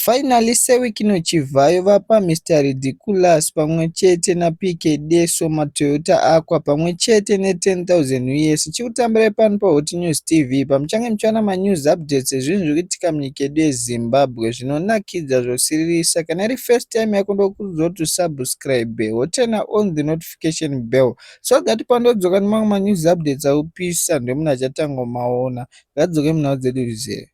Finally, Wicknell Chivhayo vapa Mr. Ridhikurasi pamwechete naPK Deso maToyota Aqua pamwechete ne10,000 US. Chikutambira pano paHot News TV pamuchange muchiwana manews updates ezvinhu zviri kuitika munyika yedu yeZimbabwe zvinonakidza zvosiririsa. Kana iri first time yako ndokukurudzira kuti usubscribe wotena on the notification bell so that pandodzoka nemamwe manews updates aupisa ndomunhu achatanga kumaona. Ngadzoke munhau dzedu Rizere.